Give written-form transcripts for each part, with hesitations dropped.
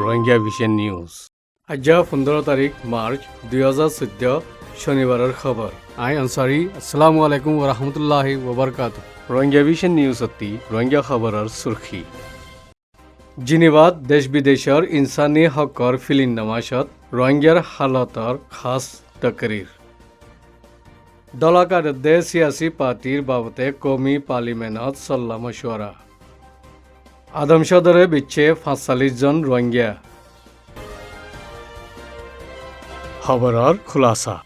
Rohingya vision news. আজ 15 তারিখ March 2014 শনিবারের খবর। আই আনসারি আসসালামু আলাইকুম ওয়া রাহমাতুল্লাহি ওয়া বারাকাতুহু। রোহিঙ্গা ভিশন নিউজ অতি রোহিঙ্গা খবরের সুরখি। জিনেভাত দেশ বিদেশের ইনসানি হকর ফিলিন নামাজত রোহিঙ্গার হালতর খাস তকরির। দলাকারদে সিয়াসি পার্টির বাবতে কমি পার্লিমেন্টত সল্লা মশওয়ারা। আদম সদরে বিচ্ছে 45 জন রোহিঙ্গা। খবরের খুলাসা।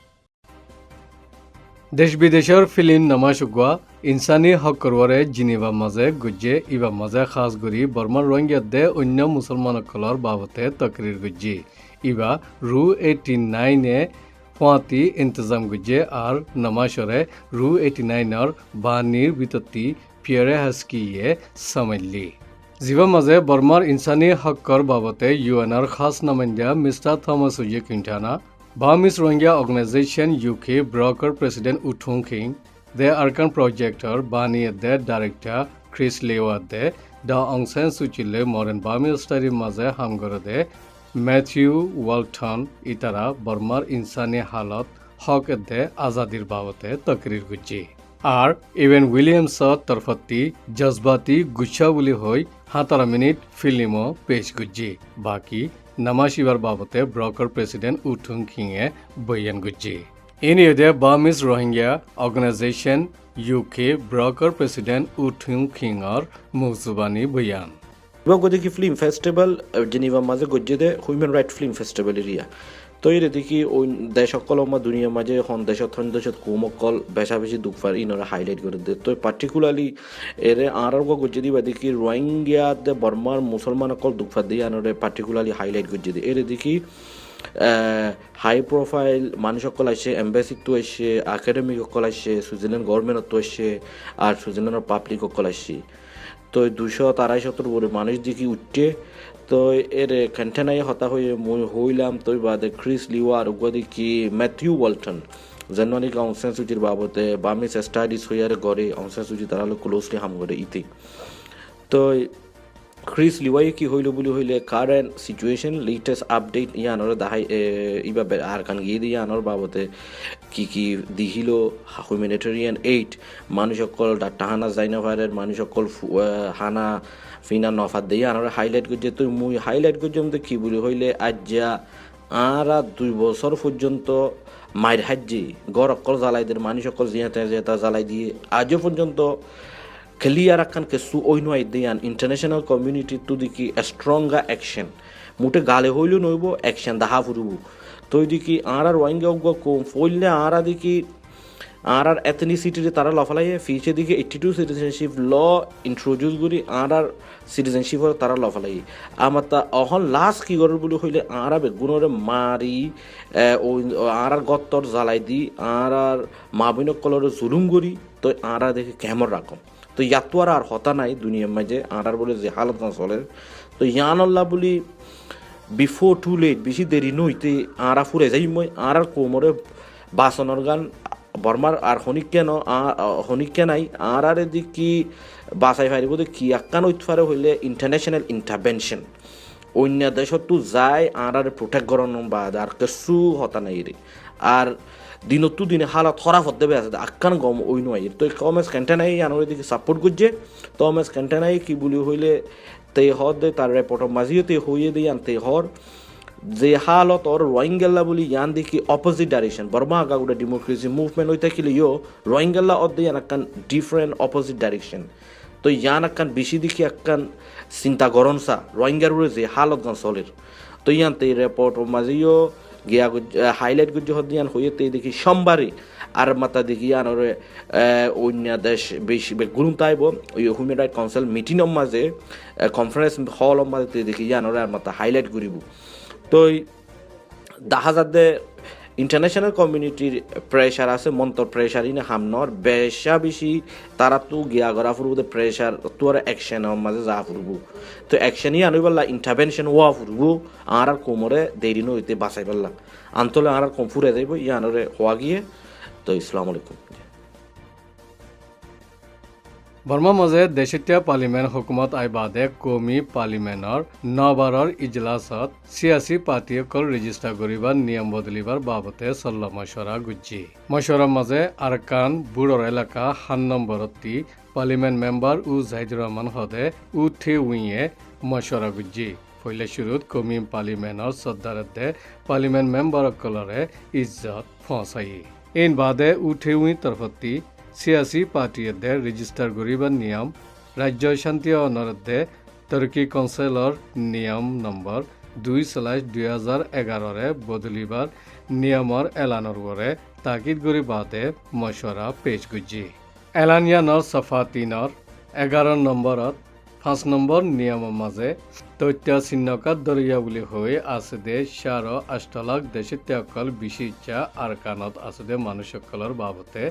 দেশ বিদেশের ফিলিম নামাশুগুয়া ইনসানি হকরওয়ারে জিনিবা মাঝে গুজ্জে ইবা মাঝে খাস করি বর্মার রোহিঙ্গাদে অন্য মুসলমানসকলৰ বাবতে তকরির গুজ্জে ইবা রু 89 ফাঁতি ইন্তজাম গুজ্জে আর নামাশরে রু 89 বানির বিততি পিয়ারে হাস্কিয়ে সামাইলি। জিবা মাঝে বর্মার ইনসানি হকর বাবতে ইউএনর খাস নামাইন্দা mister Thomas Ojea Quintana Burmese Rohingya Organization UK broker President Uthung King, the Arkan Projector Bani the Director Chris Lewa the Aung San Suu Kyi le Modern Burmese Study Maze Hamgore Matthew Walton Itara Burmar Insani Halat Hok the Azadir Babote Takrir Guji R even Williams তরফতি Jazbaati গুচ্ছা বলি হই 17 minute ফিল্মও পেশ গুজি বাকি নামাশিবার বাবতে ব্রকার president উথুং খিংয়ে বয়ান গুজি ইনিয়দে Burmese Rohingya organization UK ব্রকার প্রেসিডেন্ট উথুং খিংর মুজবানি বয়ান গদিকি ফিল্ম ফেস্টিভ্যাল জেনিভা মাঝে গজ্জেদে human right film festival area তো এর দেখি ওই দেশ সকল দুনিয়ার মাঝে এখন দেশত কুমকল বেশা বেশি দুঃখার ইনরা হাইলাইট করে দে তো পার্টিকুলারলি এর আর গজ্জে দিবা দেখি রোহিঙ্গিয়াতে বর্মার মুসলমান অকল দুঃখার দিয়ে আনরে পার্টিকুলারলি হাইলাইট গজ্জে দিয়ে এর দেখি হাই প্রোফাইল মানুষ সকল আসে এম্বাসি তো আসে একাডেমিক সকল আসে সুইজারল্যান্ড গভর্নমেন্ট তো আসে আর সুইজারল্যান্ডের পাবলিক সকল আসে তো 200-250 মানুষ দেখি উঠছে তো এর কন্টেনাই হতা হয়ে মই হইলাম তো বাদে ক্রিস লিওয়ার দেখি ম্যাথিউ ওয়ালটন জানুয়ারি অং সান সু চির বাবতে বার্মিজ স্টাডিজ হইয়ারে গড়ে অং সান সু চি তারা ক্লোজলি হাম করে ইতি তো ক্রিস লিওয়াই কি হইল বলি হইলে কারেন্ট সিচুয়েশন লেটেস্ট আপডেট ইয়ানোর দাহাই ইবা আর কান গিয়ে দিয়ে আনোর বাবতে কি দিহিল হিউম্যানিটেরিয়ান এইড মানুষ সকল টাহানা যাইনা ভাইরের মানুষ সকল হানা ফিনা নফাত দিয়ে আনোর হাইলাইট করছে তুই মুই হাইলাইট করছে কি বলি হইলে আজ যা আর 2 বছর পর্যন্ত মায়ের হাজ্জি গড় অকল জ্বালাইদের মানুষ সকল জিয়াতা জ্বালাই দিয়ে আজও পর্যন্ত ক্লিয়ার আকান কেসু ওইনওয়াই দিয়ান ইন্টারন্যাশনাল কমিউনিটি টু দিকি স্ট্রঙ্গা অ্যাকশন মুটে গালে হইল নইব অ্যাকশন দাহা ফুরব তো দিকি আর রোহিঙ্গা কম ফইলে আর দিকি আর এথনিসিটিতে তারা লফালাইয়ে ফিচে দিকে 82 সিটিজেনশিপ ল ইন্ট্রোডিউস করি আর সিটিজেনশিপ তারা লফালাই আমার তা অহন লাস্ট কি করব বলে হইলে আর বেগুনরে মারি ওই আর গত্তর জ্বালাই দি আর মাবিনক কলরে জুলুম করি তো আর দেখে কেমন রাখম তো ইয়াতো আর হতা নাই দুনিয়ার মাঝে আর বলে যে হালত না চলে তো ইয়ানল্লা বলি বিফোর টু লেট বেশি দেরি নইতে আর ফুরে যাই মই আর কোমরে বাসনের গান বর্মার আর হনিকে নাই আর দিকি বাসাই ফাইব কি আক্কান ওইত ফারে হইলে ইন্টারন্যাশনাল ইন্টারভেনশন অন্য দেশতো যায় আর প্রোটেক্ট করানো বাদ আর কিছু হতা নাই রে আর দিনতো দিনে হালত খরাপ হতে দেবে আছে আক্কান গম ওই নয় তো কমেস ক্যান্টেনাই আনোর দিকে সাপোর্ট করছে তো কমেস ক্যান্টেনাই কি বলি হইলে তে হদ তার রেপোর্ট মাঝিও তে হইয়ে দিয়ে আনতে হর যে হালত ওর রোহিঙ্গাল্লা বলি ইয়ান দেখি অপোজিট ডাইরেকশন বর্মা আগা গোটা ডেমোক্রেসি মুভমেন্ট হইতে কিলে ইয়ো রোহিঙ্গাল্লা অদ দিয়ে আক্কান ডিফারেন্ট অপোজিট ডাইরেকশন তো ইয়ান আক্কান বেশি দেখি আক্কান চিন্তা গরনসা রোহিঙ্গার যে হালত গান চলের তো ইয়ান তে রেপোর্ট মাঝিও গিয়া হাইলাইট গুজ্জ হদিয়ান হইতে দেখি সোমবারে আর মাতা দেখি আনোর অন্য দেশ বেশি গুরুত্ব আইব ওই হিউম্যান রাইট কাউন্সিল মিটিংর মাঝে কনফারেন্স হল মাঝে দেখি আনোর আর মাতা হাইলাইট করিব তো দেখা যাতে ইন্টারন্যাশনাল কমিউনিটির প্রেশার আছে মন্তর প্রেশার ইনে হামনর বেশা বেশি তারা তো গিয়া গড়া ফুরব প্রেশার তোর অ্যাকশন মাঝে যা ফুরব তো অ্যাকশনই আনইবাল্লা ইন্টারভেনশন ওয়া ফুরব আর কোমরে দেরি নইতে বাঁচাই পারলা আন্তলে আর কম ফুরে যাইব ইয়ানরে হওয়া গিয়ে তো আসসালামু আলাইকুম। বর্মা মাঝে দেশিয়া পার্লিমেন্ট হুকুমত আইবাদে কমি পার্লিমেন্টর নবাৰৰ ইজলাসত সিয়াসি পার্টিসকল রেজিস্টার করিবার নিয়ম বদলিবার বাবতে চল্ল মশরা গুজি মশরার মাঝে আরকান বুড়র এলাকা 7 নম্বরতি পার্লিমেন্ট মেম্বার ও জাহিদুর রহমান হদে উঠে উইয়ে মশরা গুজি পহিলা শুরুত কমি পার্লিমেন্টর সদ্দারতে পার্লিমেন্ট মেম্বার সকলরে ইজ্জত পৌঁছাই এন বাদে উঠে উই তরফতি সিয়াসি পার্টিয়েদে রেজিস্টার করিবার নিয়ম রাজ্য শান্তি অনরদে তুর্কি কাউন্সিলর নিয়ম নম্বর 2/2011 বদলিবার নিয়মর এলানৰ গড়ে তাকিদ কৰি বাদে মশরা পেশ গুজি এলানিয়ানৰ সফা 3-ৰ 11 নম্বৰত 5 নম্বৰ নিয়মৰ মাজে তথ্য চিহ্নকাত দরিয়া বুলি হৈ আছে দে 8 লাখ দেশিত্যসকল বিশিচ্ছা আরকানত আছে দে মানুষসকলৰ বাবতে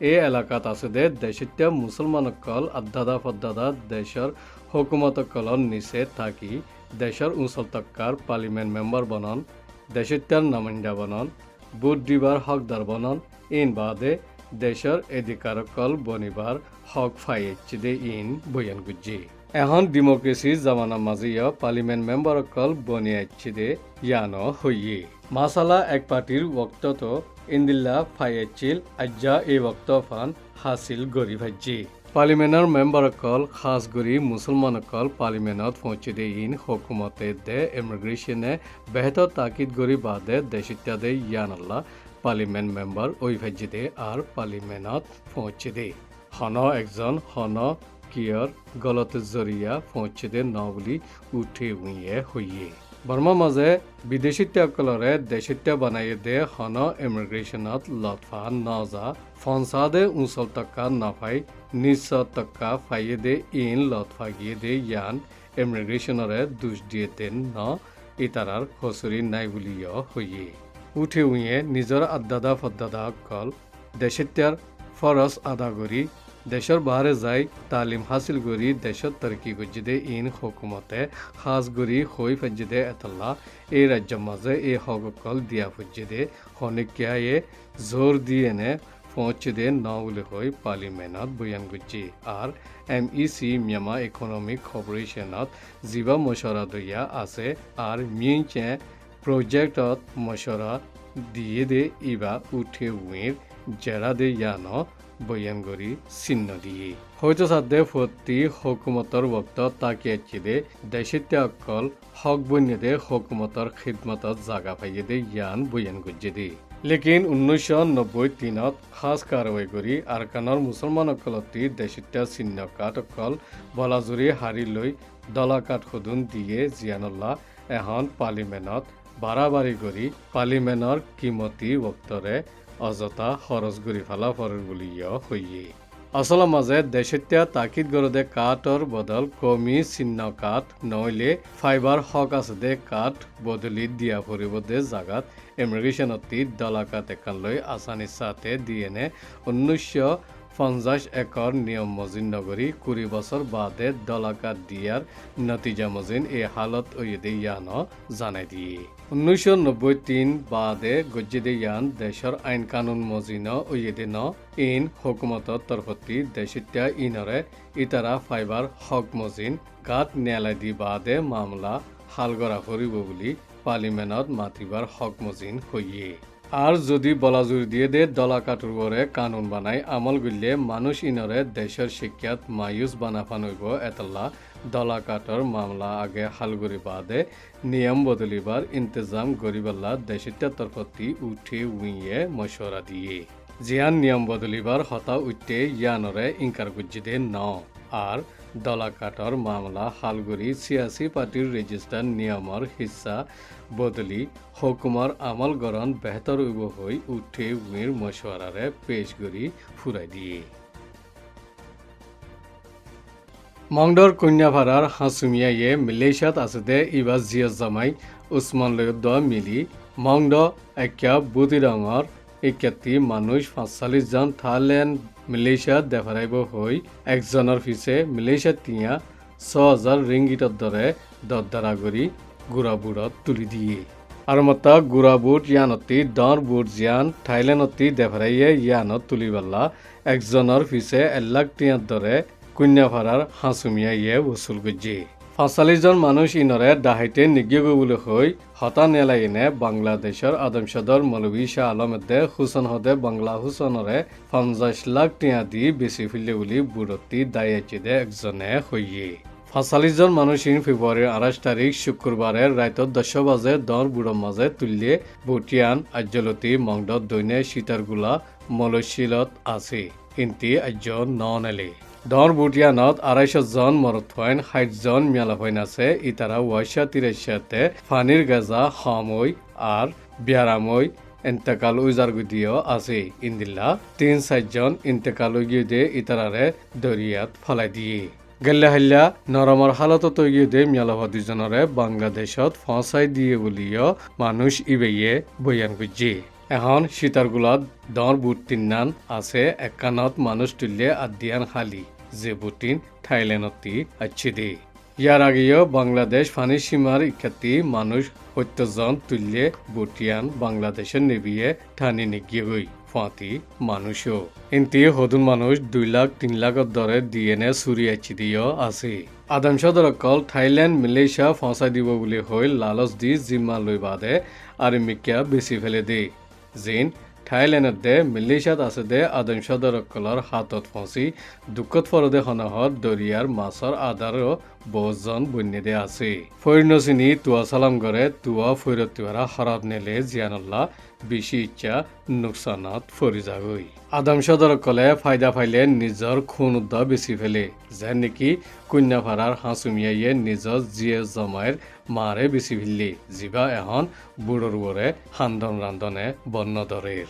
এই এলাকাত আছে দে দেশিত্যা মুছলমানসকল আধ্যাদা ফদ্দাদা দেশৰ হুকুমতসকলৰ নিচে থাকি দেশৰ অঞ্চল তক্কাৰ পাৰ্লিমেণ্ট মেম্বাৰ বনন দেশিত্যাৰ নামাইন্দা বনন ভোট দিবাৰ হকদার বনন ইন বাদে দেশৰ অধিকাৰসকল বনিবাৰ হক ফাইছে দে ইন বয়ান গুজি এখন ডেমোক্রেসি জামানা মাজিয়া পার্লিমেন্ট মেম্বারসকল বনিয়াচ্ছে দে ইয়ানো হইয়ে মাসালা এক পার্টির বক্তত ইন্দিল্লা ফাইয়াচ্ছিল আজ্জা এই বক্তফান হাসিল গরি ভাজ্জি পার্লিমেন্টর মেম্বারসকল খাস গরি মুসলমানসকল পার্লিমেন্টত পৌঁছে দে ইন হুকুমতে দে ইমিগ্রেশনে বেহতর তাকিদ গরি বাদে দেশিত্যা দে ইয়ানাল্লা পার্লিমেন্ট মেম্বার ওই ভাজ্জি দে আর পার্লিমেন্টত পৌঁছে দে হন একজন হন কিয়র গলত জরিয়া পৌঁছে দে ন বুলি উঠে উইয়ে হইয়ে বর্মা মাঝে বিদেশিত্যসকলরে দেশিত্য বানাই দে হন ইমিগ্রেশনত লতফা নজা ফনসাদে উঁচল টকা নাফাই 900 টকা ফাইয়ে দে ইন লতফা গিয়ে দে ইয়ান ইমিগ্রেশনরে দুষ দিয়ে দেন ন ইতারার হসুরি নাই বুলিও হইয়ে উঠে উইয়ে নিজর আদাদা ফদ্দাদা অকল দেশিত্যার ফরজ আদা করি দেশৰ বাহিৰে যাই তালিম হাসিল কৰি দেশত তৰকি গজিদে ইন হুকুমতে খাস গৰি হৈ ফজিদে এতলা এই ৰাজ্যৰ মাজে এই হকসকল দিয়া ফজিদে হনিকিয়ায়ে জোর দিয়ে নে পৌঁছে ন বুলি হৈ পাৰ্লিমেণ্টত বয়ান গুজি আর MEC মিয়ামা ইকোনমিক কৰ্পোৰেশ্যনত জিবা মশরা দইয়া আছে আর মিঞ্চে প্রজেক্টত মশরা দিয়ে দে ইবা উঠে উইর জেরা দে ইয়ানো বয়ান করি চিহ্ন দিয়ে হয়তো সাধ্যে প্রতি হুকুমতর বক্ত তাকিয়াচ্ছি দে দেশিত্যসকল হক বনিয়ে দে হুকুমতর খিদমতত জাগা পাইয়ে দে ইয়ান বয়ান করছে দে লেকিন 1993 খাস কারবাই কৰি আৰকানৰ মুছলমানসকলতি দেশিত্যা চিহ্ন কাঠসকল বলাজুৰি হাৰি লৈ দলাকাঠ সদুন দিয়ে জিয়ানুল্লাহ এখন পাৰ্লিমেণ্টত বাড়াবাড়ি কৰি পাৰ্লিমেণ্টৰ কিমতি বক্তৰে অযথা খরচ কৰি ফেলা ফৰৰ বুলিও হইয়ে আসল মাঝে দেশিত্যা তাকিদ করে দে কাঠর বদল কমি চিহ্ন কাঠ নইলে ফাইবার হক আছে দে কাঠ বদলি দিয়া ফুরিব দে জাগাত ইমিগ্রেশনতি দলাকাত একান লৈ আসানির সাথে দিয়ে নে 1950 একর নিয়ম মজিন নগরী 20 বছর বাদে দলাকাত দিয়ার নতিজা মজিন এই হালত ওয়েদে ইয়ানো জানাই দিয়ে 1993 বাদে গজ্জিদে ইয়ান দেশৰ আইন কানুন মজিন ওয়েদে ন ইন হুকুমতর তরফতি দেশিত্যা ইনরে ইতারা ফাইবার হক মজিন গাত ন্যায়ালয় দি বাদে মামলা হাল করা ফুরিব বুলি পার্লিমেন্টত মাতিবার হক মজিন হইয়ে আর যদি বলাজুর দিয়ে দে দলাকাটুর গড়ে কানুন বানাই আমল গুলিয়ে মানুষ ইনরে দেশের শিক্ষাত মায়ুস বানাফান হইব এতলা দলাকাটর মামলা আগে হালগুড়ি বাদে নিয়ম বদলিবার ইন্তজাম গরিবাল্লা দেশিত্যা তরফতি উঠে উইয়ে মশরা দিয়ে জিয়ান নিয়ম বদলিবার হতা উঠে ইয়ানরে ইনকার গুজ্জিদে ন আর দলাকাটর মামলা হালগুড়ি সিয়াসি পার্টির রেজিস্টার নিয়মর হিস্সা বদলি হুকুমার আমল গরণ বেহতর হইব হই উঠে উইর মশওয়ারারে পেশ করি ফুরাই দিয়ে মংডর কন্যাভাড়ার হাসুমিয়ায়ে মালয়েশিয়াত আছে দে ইবাস জিয়া জামাই উসমান লয়দ মিলি মংড একা বুদিরঙর 71 মানুষ 45 জন থাইল্যান্ড মালয়েশিয়াত দেফারাইব হই একজনের পিছে মালয়েশিয়াত তিয়া 6000 রিঙ্গিটর দরে দরদারা করি গুড়াবুড়ত তুলি দিয়ে আর মতা গুড়াবুট ইয়ানতি দর বুট জিয়ান থাইল্যান্ডতি দেফারাইয়ে ইয়ানত তুলিবাল্লা একজনের পিছে 1 লাখ টিয়ার দরে কুন্যাফারার হাঁসুমিয়া ইয়ে বসুল গুজি ৪৫ জন মানুষ ইনরে ডাহাইতে নিগিয়ে বলে হই হতা নেলাইনে বাংলাদেশের আদমসদর মৌলভী শাহ আলমদে হুসন হদে বাংলা হুসনরে ৫০ লাখ টিয়া দি বেশি ফিলে বলি বুড়তি দায়িত্বে একজনে হইয়ে ৪৫ জন মানুষ ইন ফেব্রুয়ারির ২৮ তারিখ শুক্রবারে রাত ১০ বাজে দর বুড়ো মাঝে তুললে বুটিয়ান আজ্যলতি মংড দৈনে সীতারগুলা মলশিলত আছে ইন্তি আজ্য ননেলে দর বুটিয়ানত ২৫০ জন মরত হইন ৬০ জন মেলা হইন আছে ইতারা ৩৬তে ফানির গাজা হামই আর বিয়ারামই ইন্তেকাল উজার গুদিও আছে ইন্দিল্লা ৩-৪ জন ইন্তেকাল গিয়ে ইতারারে দরিয়াত ফলাই দিয়ে গেল্লা হাল্লা নরমর হালত তৈরি দে মেলাভাদি জনরে বাংলাদেশত ফসাই দিয়ে বলিও মানুষ ইবেয়ে বয়ান গুজি এখন সীতারগুলাত দর বুট তিন্নান আছে একানত মানুষ তুললে আদিয়ান খালি যে বুটিন থাইল্যান্ডতি আচ্ছি দে ইয়ার আগেও বাংলাদেশ ফানি সীমার ইখ্যাতি মানুষ ৭০ জন তুললে বুটিয়ান বাংলাদেশের নেবিয়ে ঠানি নিগিয়ে গই ফাঁতি মানুষও ইন্তি হদুন মানুষ ২ লাখ ৩ লাখের দরে ডিএনএ সুরিয়াচ্ছি দিয়েও আছে আদমসদরকল থাইল্যান্ড মালয়েশিয়া ফসাই দিব বলে হই লালচ দি জিম্মা লই বাদে আর মিকিয়া বেশি ফেলে দে জিন থাইল্যান্ডত দে মালয়েশিয়াত আছে দে আদমসদরকলর হাতত ফসি দুঃখত ফরদে হনাহত দরিয়ার মাছর আধারও বহুজন বন্যে দে আছে ফৈরনচিনি তুয়া সালাম করে তুয়া ফৈরতিহারা হরাব নেলে জিয়ানুল্লাহ বেশি ইচ্ছা নোকসানত ফরি যাগৈ আদমসদরকলে ফায়দা ফাইলে নিজর খুন উদ্দা বেশি ফেলে যেন নেকি কন্যাফারার হাঁচুমিয়াইয়ে নিজর জিয়ে জমাইর মারে বেশি ফেললে জিবা এখন বুড়োর বরে হান্দন রান্ধনে বন্য দরের